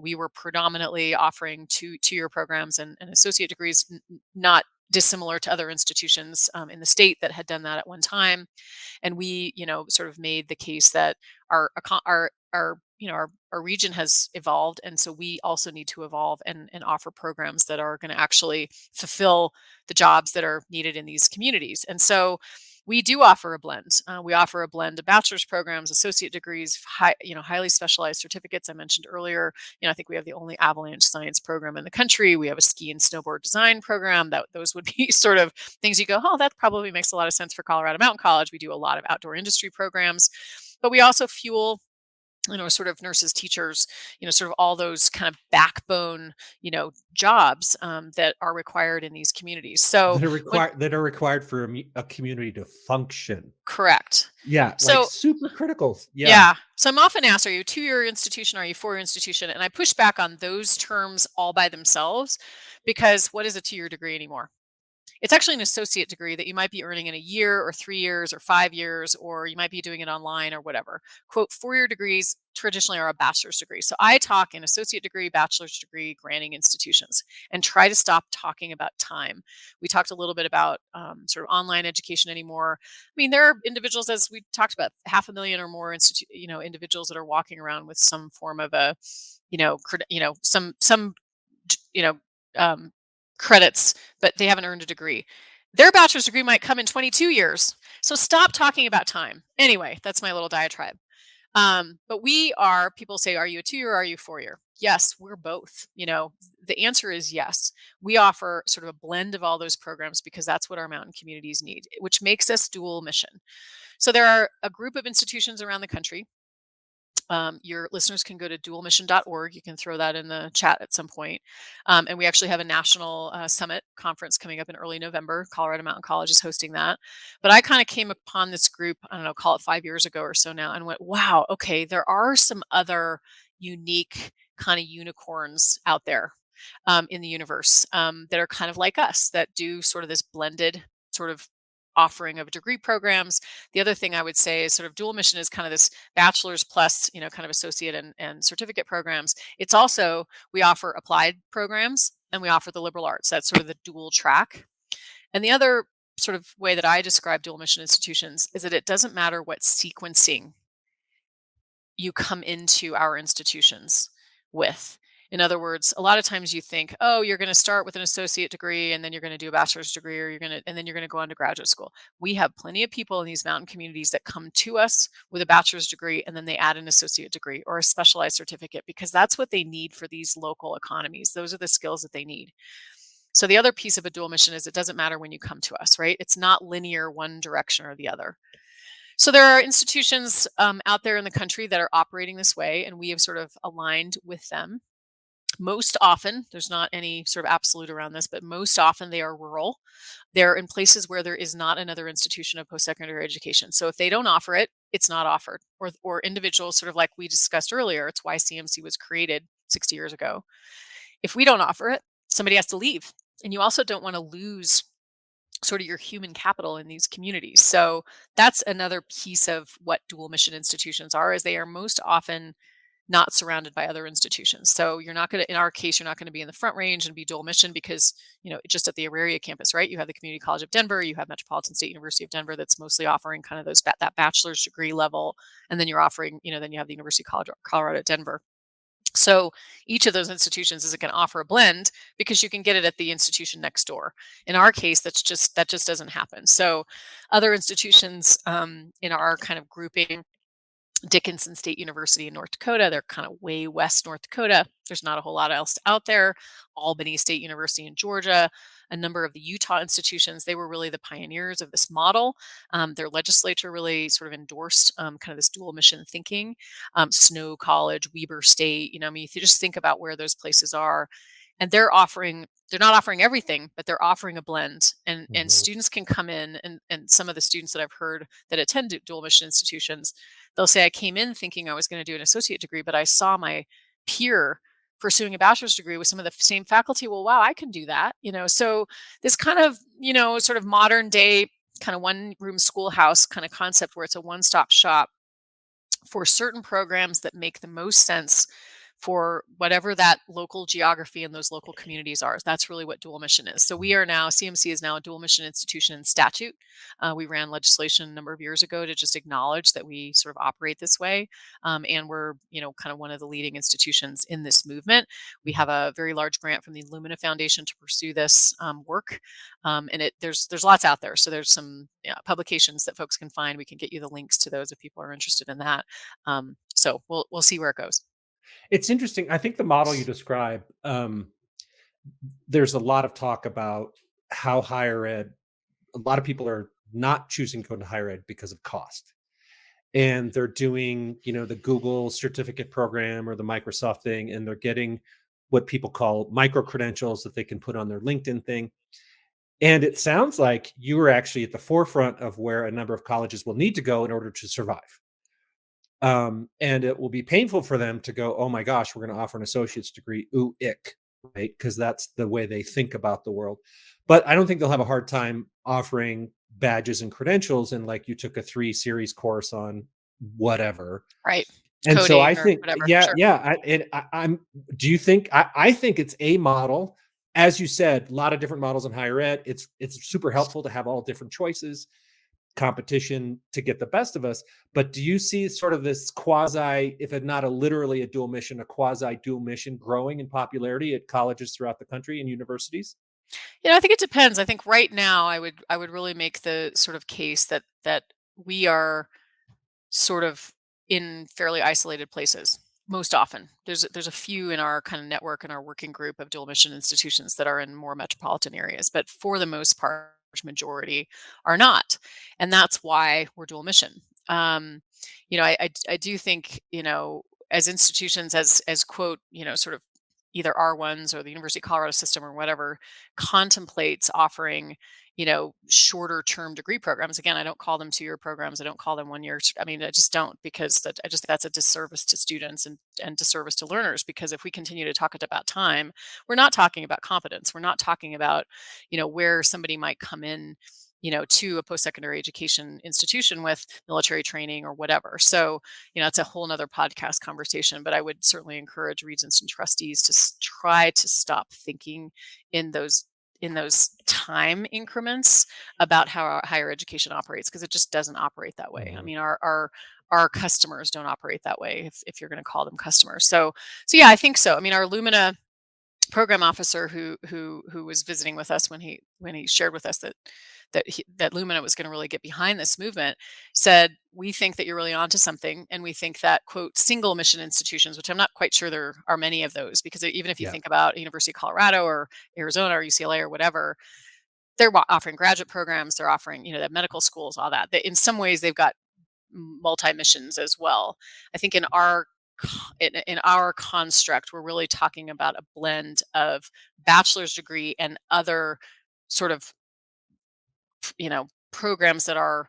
we were predominantly offering two-year programs and associate degrees, not dissimilar to other institutions in the state that had done that at one time. And we, sort of made the case that our region has evolved, and so we also need to evolve and offer programs that are going to actually fulfill the jobs that are needed in these communities. And so we do offer a blend. We offer a blend of bachelor's programs, associate degrees, highly specialized certificates. I mentioned earlier, I think we have the only avalanche science program in the country. We have a ski and snowboard design program. Those would be sort of things you go, oh, that probably makes a lot of sense for Colorado Mountain College. We do a lot of outdoor industry programs, but we also fuel sort of nurses, teachers, sort of all those kind of backbone, jobs that are required in these communities. So when That are required for a community to function. correct. Yeah, like So super critical. Yeah. yeah. So I'm often asked, are you a 2-year institution? Are you 4-year institution? And I push back on those terms all by themselves because what is a 2-year degree anymore? It's actually an associate degree that you might be earning in a year or 3 years or 5 years, or you might be doing it online or whatever. Quote, 4-year degrees traditionally are a bachelor's degree. So I talk in associate degree, bachelor's degree granting institutions and try to stop talking about time. We talked a little bit about sort of online education anymore. I mean, there are individuals, as we talked about, 500,000 or more individuals that are walking around with some form of a, some you know, um, credits, but they haven't earned a degree. Their bachelor's degree might come in 22 years. So stop talking about time. Anyway, that's my little diatribe. But people say, are you a 2-year or are you 4-year? Yes, we're both. The answer is yes. We offer sort of a blend of all those programs because that's what our mountain communities need, which makes us dual mission. So there are a group of institutions around the country. Your listeners can go to dualmission.org. You can throw that in the chat at some point. And we actually have a national summit conference coming up in early November. Colorado Mountain College is hosting that. But I kind of came upon this group, I don't know, call it 5 years ago or so now, and went, wow, okay, there are some other unique kind of unicorns out there in the universe that are kind of like us, that do sort of this blended sort of offering of degree programs. The other thing I would say is sort of dual mission is kind of this bachelor's plus, kind of associate and certificate programs. It's also, we offer applied programs and we offer the liberal arts. That's sort of the dual track. And the other sort of way that I describe dual mission institutions is that it doesn't matter what sequencing you come into our institutions with. In other words, a lot of times you think, oh, you're going to start with an associate degree and then you're going to do a bachelor's degree, and then you're going to go on to graduate school. We have plenty of people in these mountain communities that come to us with a bachelor's degree and then they add an associate degree or a specialized certificate because that's what they need for these local economies. Those are the skills that they need. So the other piece of a dual mission is it doesn't matter when you come to us, right? It's not linear one direction or the other. So there are institutions out there in the country that are operating this way, and we have sort of aligned with them. Most often, there's not any sort of absolute around this, but most often they are rural. They're in places where there is not another institution of post-secondary education. So if they don't offer it, it's not offered. Or individuals, sort of like we discussed earlier, it's why CMC was created 60 years ago. If we don't offer it, somebody has to leave. And you also don't want to lose sort of your human capital in these communities. So that's another piece of what dual mission institutions are, is they are most often not surrounded by other institutions. So you're not going to, in our case, you're not going to be in the Front Range and be dual mission because, just at the Auraria campus, right? You have the Community College of Denver, you have Metropolitan State University of Denver that's mostly offering kind of that bachelor's degree level. And then you're offering, then you have the University College of Colorado at Denver. So each of those institutions is going to offer a blend because you can get it at the institution next door. In our case, that just doesn't happen. So other institutions in our kind of grouping, Dickinson State University in North Dakota, they're kind of way west North Dakota. There's not a whole lot else out there. Albany State University in Georgia, a number of the Utah institutions, they were really the pioneers of this model. Their legislature really sort of endorsed kind of this dual mission thinking. Snow College, Weber State, I mean, if you just think about where those places are, and they're not offering everything, but they're offering a blend, and Mhm. students can come in, and some of the students that I've heard that attend dual mission institutions, they'll say, I came in thinking I was going to do an associate degree, but I saw my peer pursuing a bachelor's degree with some of the same faculty. Well, wow, I can do that. So this kind of, sort of modern day kind of one room schoolhouse kind of concept where it's a one-stop shop for certain programs that make the most sense for whatever that local geography and those local communities are. That's really what dual mission is. So CMC is now a dual mission institution in statute. We ran legislation a number of years ago to just acknowledge that we sort of operate this way. And we're, kind of one of the leading institutions in this movement. We have a very large grant from the Lumina Foundation to pursue this work. And there's lots out there. So there's some publications that folks can find. We can get you the links to those if people are interested in that. So we'll see where it goes. It's interesting. I think the model you describe, there's a lot of talk about how higher ed, a lot of people are not choosing to go to higher ed because of cost. and they're doing, the Google certificate program or the Microsoft thing, and they're getting what people call micro credentials that they can put on their LinkedIn thing. And it sounds like you are actually at the forefront of where a number of colleges will need to go in order to survive. And it will be painful for them to go, oh my gosh, we're going to offer an associate's degree. Ooh, ick, right? Because that's the way they think about the world. But I don't think they'll have a hard time offering badges and credentials. And like you took a 3 series course on whatever. Right. And so I Coding or think, whatever. yeah, Sure. yeah. Do you think, I think it's a model, as you said, a lot of different models in higher ed. It's super helpful to have all different choices, competition to get the best of us. But do you see sort of this quasi, if it not a literally a dual mission, a quasi dual mission growing in popularity at colleges throughout the country and universities? I think it depends. I think right now I would really make the sort of case that we are sort of in fairly isolated places most often. There's a few in our kind of network and our working group of dual mission institutions that are in more metropolitan areas, but for the most part, majority are not, and that's why we're dual mission. Um, I do think as institutions as quote sort of either R1s or the University of Colorado system or whatever contemplates offering shorter term degree programs. Again, I don't call them 2-year programs. I don't call them 1 year. I mean, I just don't, because I just that's a disservice to students and disservice to learners. Because if we continue to talk about time, we're not talking about competence. We're not talking about where somebody might come in to a post-secondary education institution with military training or whatever. So it's a whole nother podcast conversation, but I would certainly encourage regents and trustees to try to stop thinking in those time increments about how our higher education operates, because it just doesn't operate that way. I Mhm. mean, our customers don't operate that way, if you're going to call them customers. So yeah, I think so. I mean, our Lumina program officer who was visiting with us when he shared with us that Lumina was going to really get behind this movement, said, we think that you're really onto something, and we think that quote single mission institutions, which I'm not quite sure there are many of those, because even if you Yeah. think about University of Colorado or Arizona or UCLA or whatever, they're offering graduate programs, they're offering the medical schools, all that. In some ways they've got multi missions as well. I think in our construct, we're really talking about a blend of bachelor's degree and other sort of programs that are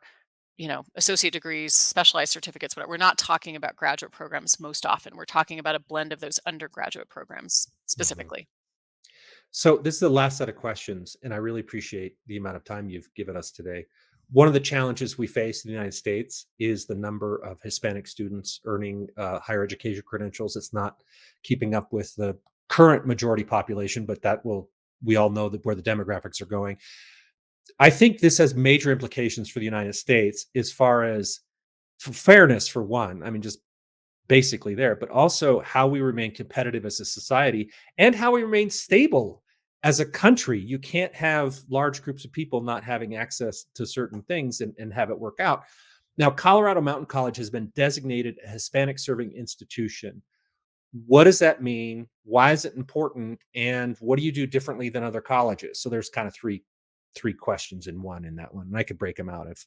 associate degrees, specialized certificates, whatever. We're not talking about graduate programs most often. We're talking about a blend of those undergraduate programs Mhm. specifically. So this is the last set of questions, and I really appreciate the amount of time you've given us today. One of the challenges we face in the United States is the number of Hispanic students earning higher education credentials. It's not keeping up with the current majority population, but we all know that where the demographics are going. I think this has major implications for the United States as far as fairness, for one. I mean, just basically there, but also how we remain competitive as a society and how we remain stable as a country. You can't have large groups of people not having access to certain things and have it work out. Now, Colorado Mountain College has been designated a Hispanic serving institution. What does that mean? Why is it important? And what do you do differently than other colleges? So there's kind of three questions in one in that one. And I could break them out if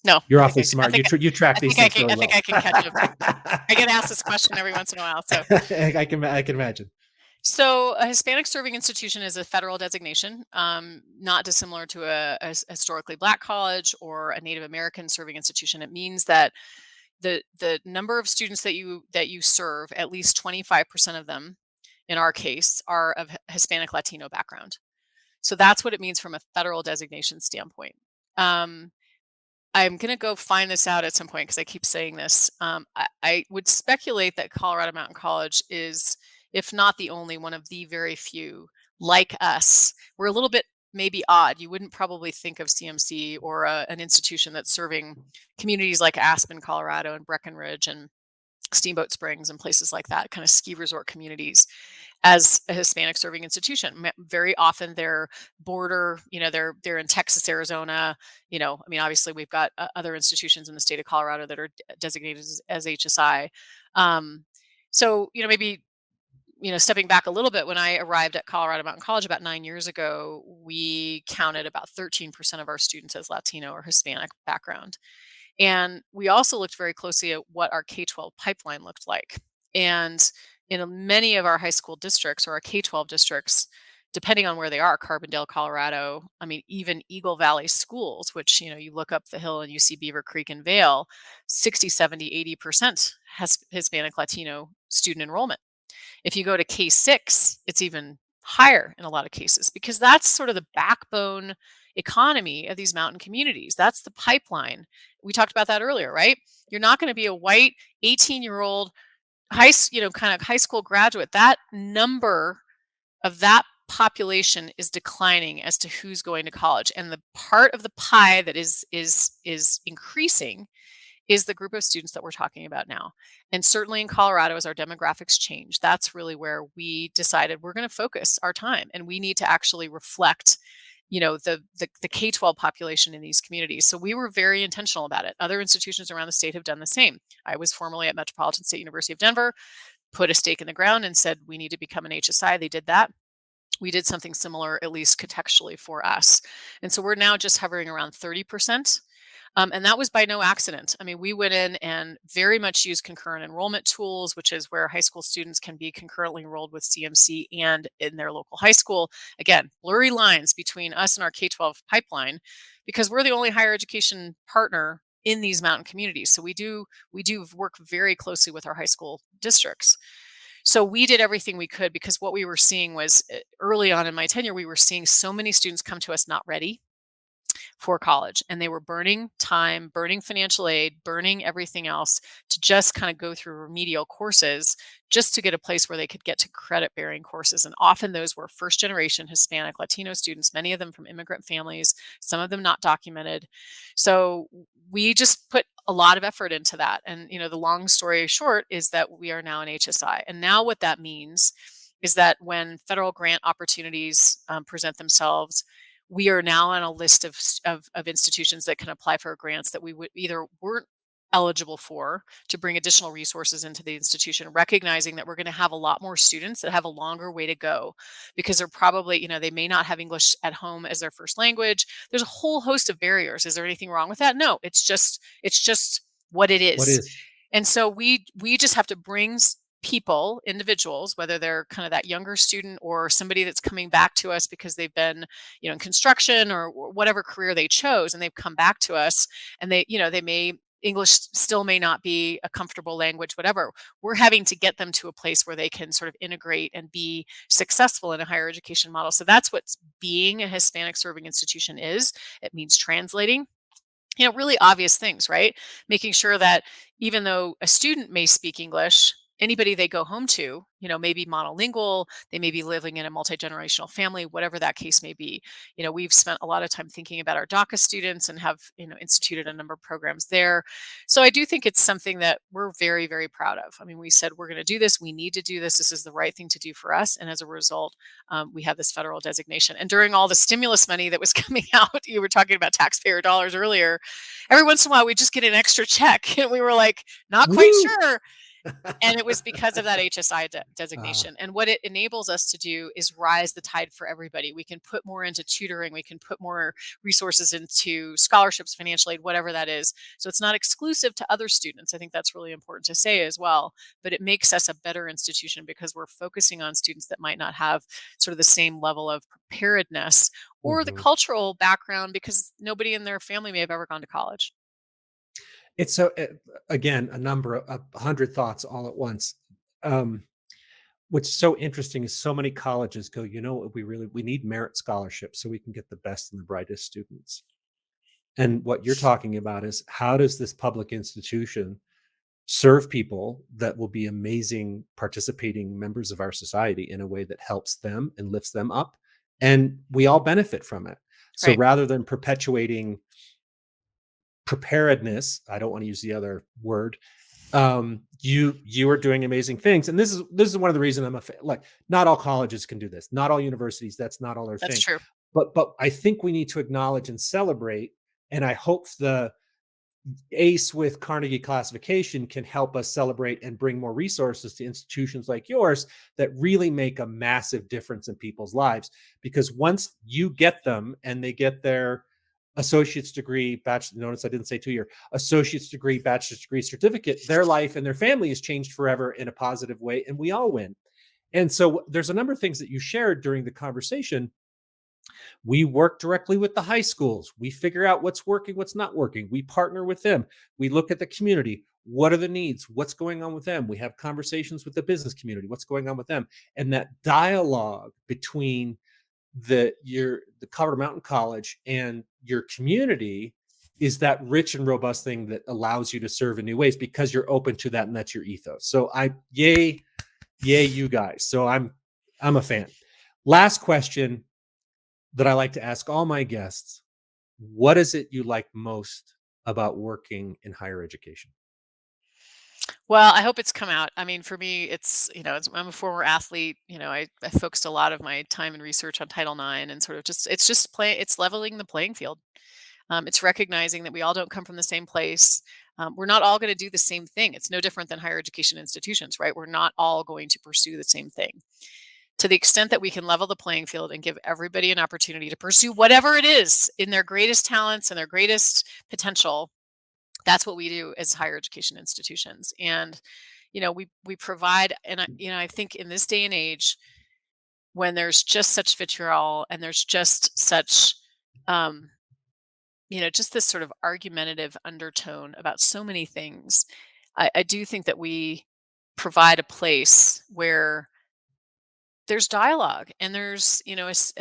No, you're I think awfully smart. You track I these think I things can really I think well. I can catch up. I get asked this question every once in a while. I can imagine. So a Hispanic serving institution is a federal designation, not dissimilar to a historically Black college or a Native American serving institution. It means that the number of students that you serve, at least 25% of them, in our case, are of Hispanic Latino background. So that's what it means from a federal designation standpoint. Um, I'm gonna go find this out at some point because I keep saying this. I would speculate that Colorado Mountain College is, if not the only one of the very few like us. We're a little bit maybe odd. You wouldn't probably think of CMC or an institution that's serving communities like Aspen, Colorado, and Breckenridge and Steamboat Springs and places like that, kind of ski resort communities, as a Hispanic serving institution. Very often they're border, they're in Texas, Arizona. I mean, obviously we've got other institutions in the state of Colorado that are designated as HSI. Um, so, maybe, stepping back a little bit, when I arrived at Colorado Mountain College about 9 years ago, we counted about 13% of our students as Latino or Hispanic background. And we also looked very closely at what our K-12 pipeline looked like. And in many of our high school districts or our K-12 districts, depending on where they are, Carbondale, Colorado, I mean, even Eagle Valley schools, which, you look up the hill and you see Beaver Creek and Vale, 60, 70, 80% has Hispanic Latino student enrollment. If you go to K-6, it's even higher in a lot of cases because that's sort of the backbone economy of these mountain communities. That's the pipeline. We talked about that earlier, right? You're not going to be a white 18-year-old kind of high school graduate. That number of that population is declining as to who's going to college, and the part of the pie that is increasing is the group of students that we're talking about now. And certainly in Colorado, as our demographics change, that's really where we decided we're going to focus our time, and we need to actually reflect, the K-12 population in these communities. So we were very intentional about it. Other institutions around the state have done the same. I was formerly at Metropolitan State University of Denver, put a stake in the ground and said we need to become an HSI. They did that. We did something similar, at least contextually for us. And so we're now just hovering around 30%. And that was by no accident. I mean, we went in and very much used concurrent enrollment tools, which is where high school students can be concurrently enrolled with CMC and in their local high school. Again, blurry lines between us and our K-12 pipeline because we're the only higher education partner in these mountain communities. So we do work very closely with our high school districts. So we did everything we could because what we were seeing was early on in my tenure, we were seeing so many students come to us not ready for college, and they were burning time, burning financial aid, burning everything else to just kind of go through remedial courses just to get a place where they could get to credit bearing courses. And often those were first generation Hispanic Latino students, many of them from immigrant families, some of them not documented. So we just put a lot of effort into that. And the long story short is that we are now an HSI. And now what that means is that when federal grant opportunities present themselves, we are now on a list of institutions that can apply for grants that we would either weren't eligible for to bring additional resources into the institution, recognizing that we're going to have a lot more students that have a longer way to go because they're probably, they may not have English at home as their first language. There's a whole host of barriers. Is there anything wrong with that? No, it's just what it What is. is? And so we just have to bring people, individuals, whether they're kind of that younger student or somebody that's coming back to us because they've been, in construction or whatever career they chose, and they've come back to us, and they may English still may not be a comfortable language, whatever. We're having to get them to a place where they can sort of integrate and be successful in a higher education model. So that's what being a Hispanic serving institution is. It means translating really obvious things, right? Making sure that even though a student may speak English, anybody they go home to, may be monolingual, they may be living in a multi-generational family, whatever that case may be. We've spent a lot of time thinking about our DACA students and have, instituted a number of programs there. So I do think it's something that we're very, very proud of. I mean, we said we're going to do this, we need to do this, this is the right thing to do for us. And as a result, we have this federal designation. And during all the stimulus money that was coming out, you were talking about taxpayer dollars earlier, every once in a while we just get an extra check and we were like, not quite Woo! sure. And it was because of that HSI Uh, designation. And what it enables us to do is rise the tide for everybody. We can put more into tutoring. We can put more resources into scholarships, financial aid, whatever that is. So it's not exclusive to other students. I think that's really important to say as well. But it makes us a better institution because we're focusing on students that might not have sort of the same level of preparedness or the mhm. cultural background because nobody in their family may have ever gone to college. It's so again, a number of 100 thoughts all at once. Um, what's so interesting is so many colleges go, what we need merit scholarships so we can get the best and the brightest students. And what you're talking about is how does this public institution serve people that will be amazing participating members of our society in a way that helps them and lifts them up, and we all benefit from it. So Right. rather than perpetuating preparedness, I don't want to use the other word, you are doing amazing things, and this is one of the reasons I'm a fan. Like, not all colleges can do this, not all universities, that's not all their That's thing, true. but I think we need to acknowledge and celebrate, and I hope the ACE with Carnegie classification can help us celebrate and bring more resources to institutions like yours that really make a massive difference in people's lives. Because once you get them and they get their associate's degree, bachelor, notice I didn't say 2 year, associate's degree, bachelor's degree certificate, their life and their family is changed forever in a positive way, and we all win. And so there's a number of things that you shared during the conversation. We work directly with the high schools. We figure out what's working, what's not working. We partner with them. We look at the community. What are the needs? What's going on with them? We have conversations with the business community. What's going on with them? And that dialogue between the Colorado Mountain College and your community is that rich and robust thing that allows you to serve in new ways because you're open to that and that's your ethos. So yay you guys. So I'm a fan. Last question that I like to ask all my guests. What is it you like most about working in higher education? Well, I hope it's come out. I mean, for me, I'm a former athlete. I focused a lot of my time and research on Title IX and sort of it's leveling the playing field. It's recognizing that we all don't come from the same place. We're not all going to do the same thing. It's no different than higher education institutions, right? We're not all going to pursue the same thing. To the extent that we can level the playing field and give everybody an opportunity to pursue whatever it is in their greatest talents and their greatest potential, that's what we do as higher education institutions. And we provide, and I think in this day and age, when there's just such vitriol and there's just such um, just this sort of argumentative undertone about so many things, I do think that we provide a place where there's dialogue and there's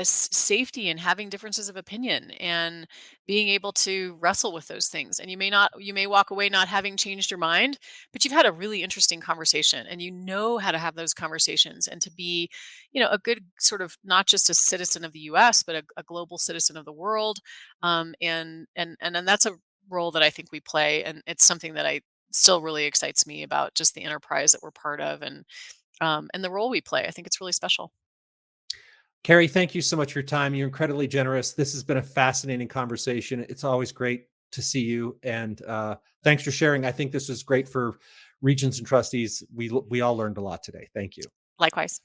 safety in having differences of opinion and being able to wrestle with those things. And you may walk away not having changed your mind, but you've had a really interesting conversation and you know how to have those conversations and to be a good sort of not just a citizen of the US but a global citizen of the world. And that's a role that I think we play, and it's something that I still really excites me about just the enterprise that we're part of, and the role we play. I think it's really special. Carrie, thank you so much for your time. You're incredibly generous. This has been a fascinating conversation. It's always great to see you, and thanks for sharing. I think this was great for regents and trustees. We all learned a lot today. Thank you. Likewise.